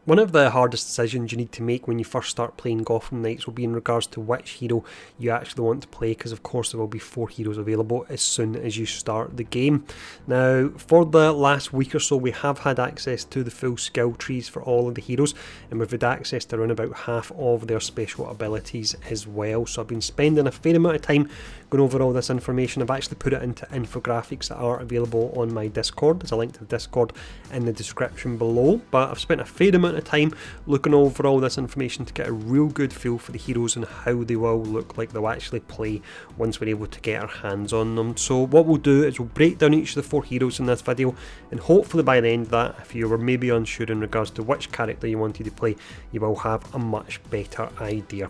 One of the hardest decisions you need to make when you first start playing Gotham Knights will be in regards to which hero you actually want to play, because of course there will be 4 heroes available as soon as you start the game. Now, for the last week or so we have had access to the full skill trees for all of the heroes, and we've had access to around about half of their special abilities as well. So I've been spending a fair amount of time going over all this information. I've actually put it into infographics that are available on my Discord. There's a link to the Discord in the description below, but I've spent a fair amount of time looking over all this information to get a real good feel for the heroes and how they will look like they'll actually play once we're able to get our hands on them. So what we'll do is we'll break down each of the 4 heroes in this video, and hopefully by the end of that, if you were maybe unsure in regards to which character you wanted to play, you will have a much better idea.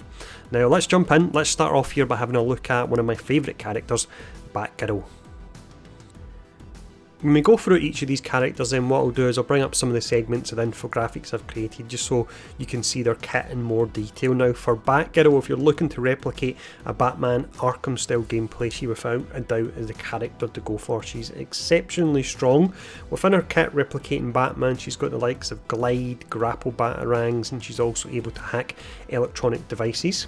Now let's jump in. Let's start off here by having a look at one of my favourite characters, Batgirl. When we go through each of these characters, then what I'll do is I'll bring up some of the segments of infographics I've created just so you can see their kit in more detail. Now for Batgirl, if you're looking to replicate a Batman Arkham style gameplay, she without a doubt is the character to go for. She's exceptionally strong. Within her kit replicating Batman, she's got the likes of glide, grapple batarangs, and she's also able to hack electronic devices.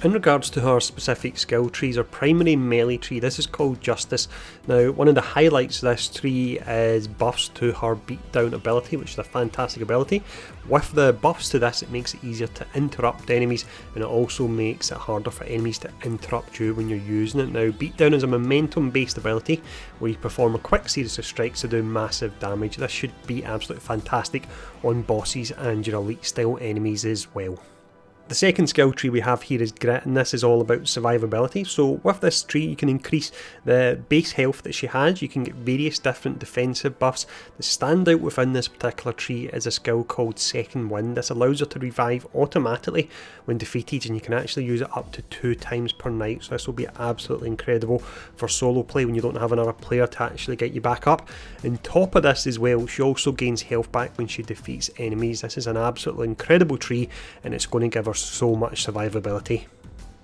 In regards to her specific skill trees, her primary melee tree, this is called Justice. Now, one of the highlights of this tree is buffs to her beatdown ability, which is a fantastic ability. With the buffs to this, it makes it easier to interrupt enemies, and it also makes it harder for enemies to interrupt you when you're using it. Now, beatdown is a momentum based ability where you perform a quick series of strikes to do massive damage. This should be absolutely fantastic on bosses and your elite style enemies as well. The second skill tree we have here is Grit, and this is all about survivability. So with this tree you can increase the base health that she has, you can get various different defensive buffs. The standout within this particular tree is a skill called Second Wind. This allows her to revive automatically when defeated, and you can actually use it up to 2 times per night. So this will be absolutely incredible for solo play when you don't have another player to actually get you back up. On top of this as well, she also gains health back when she defeats enemies. This is an absolutely incredible tree, and it's going to give her so much survivability.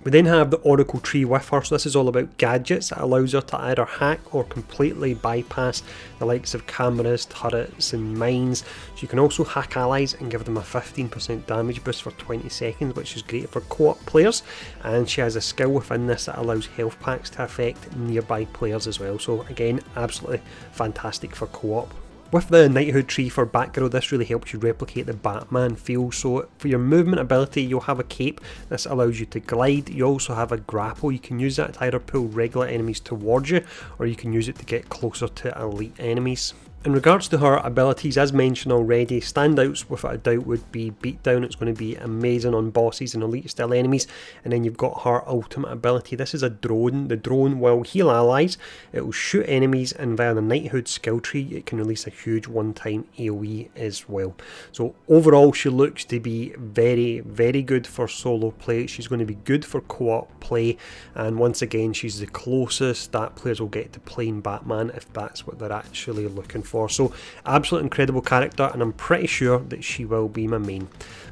We then have the Oracle tree with her, so this is all about gadgets. It allows her to either hack or completely bypass the likes of cameras, turrets and mines. So you can also hack allies and give them a 15% damage boost for 20 seconds, which is great for co-op players. And she has a skill within this that allows health packs to affect nearby players as well. So again, absolutely fantastic for co-op. With the Knighthood tree for Batgirl, this really helps you replicate the Batman feel. So for your movement ability, you'll have a cape. This allows you to glide. You also have a grapple. You can use that to either pull regular enemies towards you, or you can use it to get closer to elite enemies. In regards to her abilities, as mentioned already, standouts without a doubt would be Beatdown. It's going to be amazing on bosses and elite style enemies. And then you've got her ultimate ability. This is a drone. The drone will heal allies, it will shoot enemies, and via the Knighthood skill tree it can release a huge one-time AoE as well. So overall she looks to be very, very good for solo play. She's going to be good for co-op play, and once again she's the closest that players will get to playing Batman if that's what they're actually looking for. So absolute incredible character, and I'm pretty sure that she will be my main.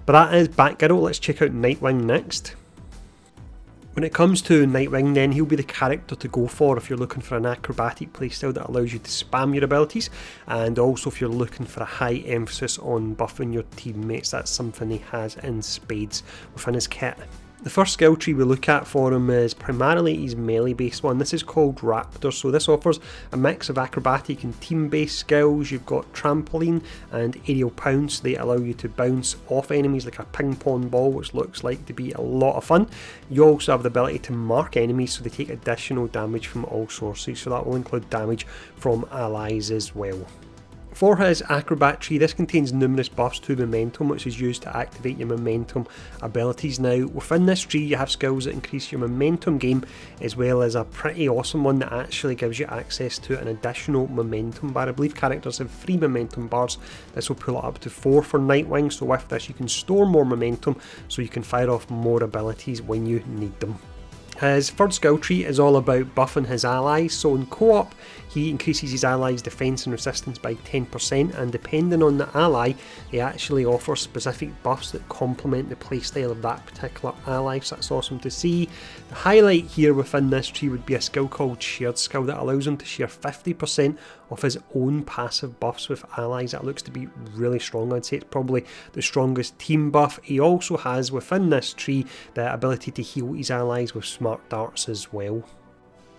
But that is Batgirl. Let's check out Nightwing next. When it comes to Nightwing, then he'll be the character to go for if you're looking for an acrobatic playstyle that allows you to spam your abilities, and also if you're looking for a high emphasis on buffing your teammates. That's something he has in spades within his kit. The first skill tree we look at for him is primarily his melee based one. This is called Raptor, so this offers a mix of acrobatic and team based skills. You've got trampoline and aerial pounce. They allow you to bounce off enemies like a ping pong ball, which looks like to be a lot of fun. You also have the ability to mark enemies so they take additional damage from all sources, so that will include damage from allies as well. For his Acrobat tree, this contains numerous buffs to momentum, which is used to activate your momentum abilities. Now, within this tree you have skills that increase your momentum gain, as well as a pretty awesome one that actually gives you access to an additional momentum bar. I believe characters have 3 momentum bars. This will pull it up to 4 for Nightwing, so with this you can store more momentum so you can fire off more abilities when you need them. His third skill tree is all about buffing his allies, so in co-op he increases his allies' defense and resistance by 10%, and depending on the ally he actually offers specific buffs that complement the playstyle of that particular allies, so that's awesome to see. The highlight here within this tree would be a skill called Shared Skill that allows him to share 50% of his own passive buffs with allies. That looks to be really strong. I'd say it's probably the strongest team buff. He also has within this tree the ability to heal his allies with smart darts as well.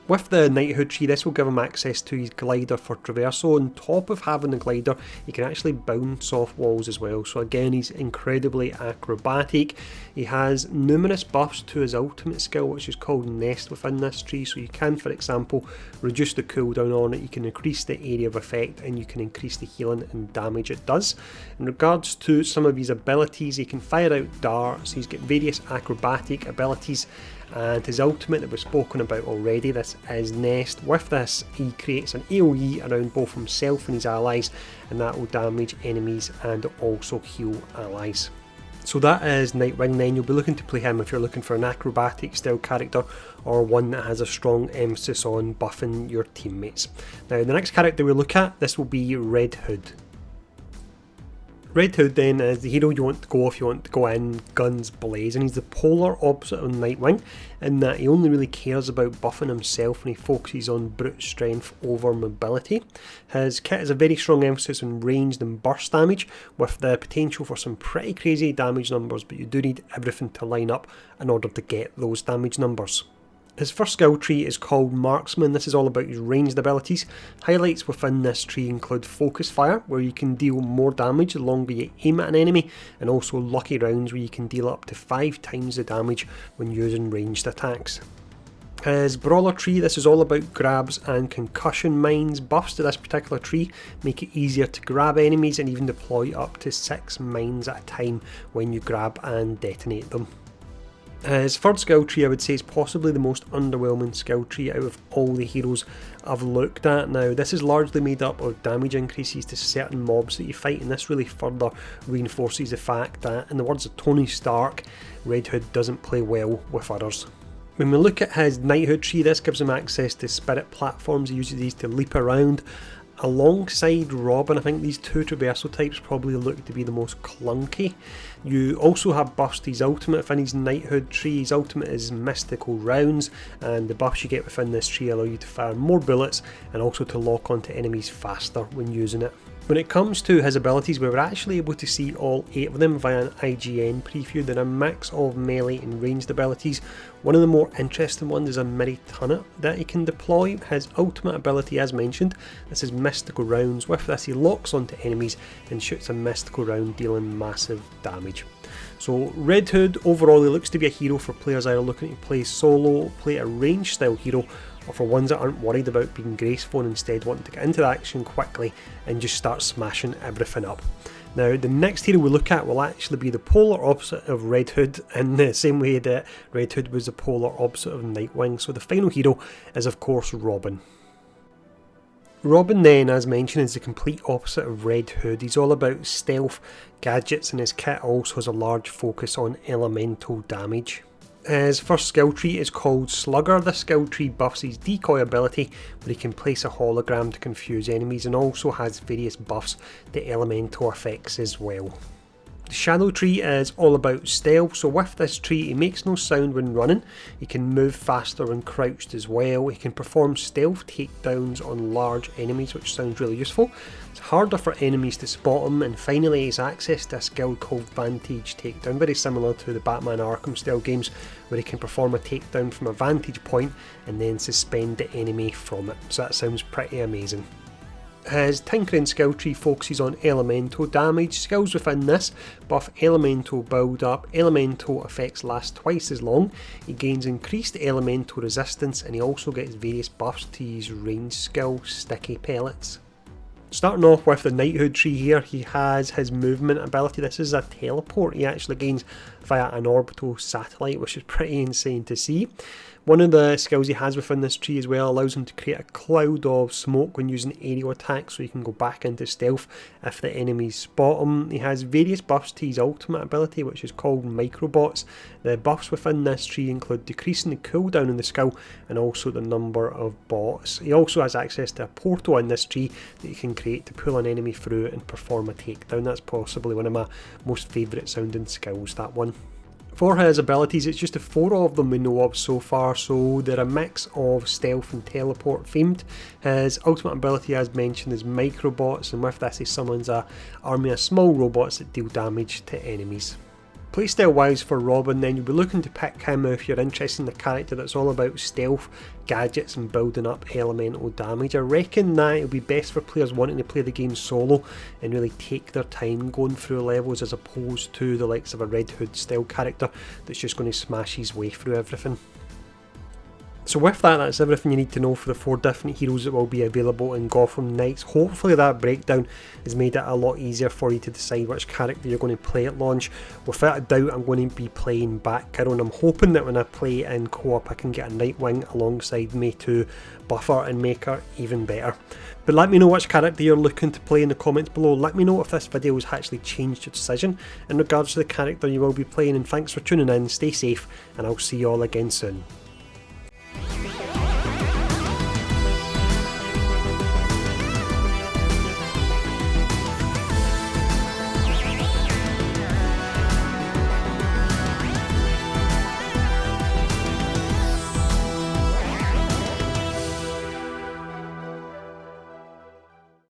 With the knighthood tree, this will give him access to his glider for traversal. On top of having the glider, he can actually bounce off walls as well. So again, he's incredibly acrobatic. He has numerous buffs to his ultimate skill, which is called Nest within this tree. So you can, for example, reduce the cooldown on it, you can increase the area of effect, and you can increase the healing and damage it does. In regards to some of his abilities, he can fire out darts, he's got various acrobatic abilities, and his ultimate that we've spoken about already, this is Nest. With this, he creates an AoE around both himself and his allies, and that will damage enemies and also heal allies. So that is Nightwing then. You'll be looking to play him if you're looking for an acrobatic style character or one that has a strong emphasis on buffing your teammates. Now the next character we look at, this will be Red Hood. Red Hood then is the hero you want to go if you want to go in guns blazing. He's the polar opposite of Nightwing in that he only really cares about buffing himself and he focuses on brute strength over mobility. His kit has a very strong emphasis on ranged and burst damage with the potential for some pretty crazy damage numbers, but you do need everything to line up in order to get those damage numbers. His first skill tree is called Marksman. This is all about his ranged abilities. Highlights within this tree include Focus Fire, where you can deal more damage the longer you aim at an enemy, and also Lucky Rounds, where you can deal up to 5 times the damage when using ranged attacks. His Brawler tree, this is all about grabs and concussion mines. Buffs to this particular tree make it easier to grab enemies and even deploy up to 6 mines at a time when you grab and detonate them. His third skill tree I would say is possibly the most underwhelming skill tree out of all the heroes I've looked at. Now this is largely made up of damage increases to certain mobs that you fight, and this really further reinforces the fact that, in the words of Tony Stark, Red Hood doesn't play well with others. When we look at his knighthood tree, this gives him access to spirit platforms. He uses these to leap around. Alongside Robin, I think these two traversal types probably look to be the most clunky. You also have buffs to his ultimate within his knighthood tree. His ultimate is Mystical Rounds, and the buffs you get within this tree allow you to fire more bullets and also to lock onto enemies faster when using it. When it comes to his abilities, we were actually able to see all 8 of them via an IGN preview. They're a mix of melee and ranged abilities. One of the more interesting ones is a Miri Tunnet that he can deploy. His ultimate ability, as mentioned, this is Mystical Rounds. With this he locks onto enemies and shoots a mystical round, dealing massive damage. So Red Hood, overall he looks to be a hero for players either looking to play solo, play a ranged style hero, or for ones that aren't worried about being graceful and instead wanting to get into the action quickly and just start smashing everything up. Now the next hero we look at will actually be the polar opposite of Red Hood, in the same way that Red Hood was the polar opposite of Nightwing. So the final hero is of course Robin. Robin then, as mentioned, is the complete opposite of Red Hood. He's all about stealth, gadgets, and his kit also has a large focus on elemental damage. His first skill tree is called Slugger. This skill tree buffs his decoy ability, where he can place a hologram to confuse enemies, and also has various buffs to elemental effects as well. The Shadow tree is all about stealth, so with this tree he makes no sound when running, he can move faster when crouched as well, he can perform stealth takedowns on large enemies, which sounds really useful. It's harder for enemies to spot him, and finally he has access to a skill called Vantage Takedown, very similar to the Batman Arkham style games, where he can perform a takedown from a vantage point and then suspend the enemy from it, so that sounds pretty amazing. His Tinkering skill tree focuses on elemental damage. Skills within this buff elemental build up, elemental effects last twice as long, he gains increased elemental resistance, and he also gets various buffs to his range skill, Sticky Pellets. Starting off with the knighthood tree here, he has his movement ability. This is a teleport he actually gains via an orbital satellite, which is pretty insane to see. One of the skills he has within this tree as well allows him to create a cloud of smoke when using aerial attacks, so he can go back into stealth if the enemies spot him. He has various buffs to his ultimate ability, which is called Microbots. The buffs within this tree include decreasing the cooldown in the skill and also the number of bots. He also has access to a portal in this tree that he can create to pull an enemy through and perform a takedown. That's possibly one of my most favourite sounding skills, that one. For his abilities, it's just the 4 of them we know of so far, so they're a mix of stealth and teleport themed. His ultimate ability, as mentioned, is microbots, and with this he summons an army of small robots that deal damage to enemies. Playstyle wise for Robin, then you'll be looking to pick him if you're interested in a character that's all about stealth, gadgets and building up elemental damage. I reckon that it'll be best for players wanting to play the game solo and really take their time going through levels, as opposed to the likes of a Red Hood style character that's just going to smash his way through everything. So with that, that's everything you need to know for the 4 different heroes that will be available in Gotham Knights. Hopefully that breakdown has made it a lot easier for you to decide which character you're going to play at launch. Without a doubt, I'm going to be playing Batgirl, and I'm hoping that when I play in co-op I can get a Nightwing alongside me to buff her and make her even better. But let me know which character you're looking to play in the comments below. Let me know if this video has actually changed your decision in regards to the character you will be playing, and thanks for tuning in, stay safe, and I'll see you all again soon.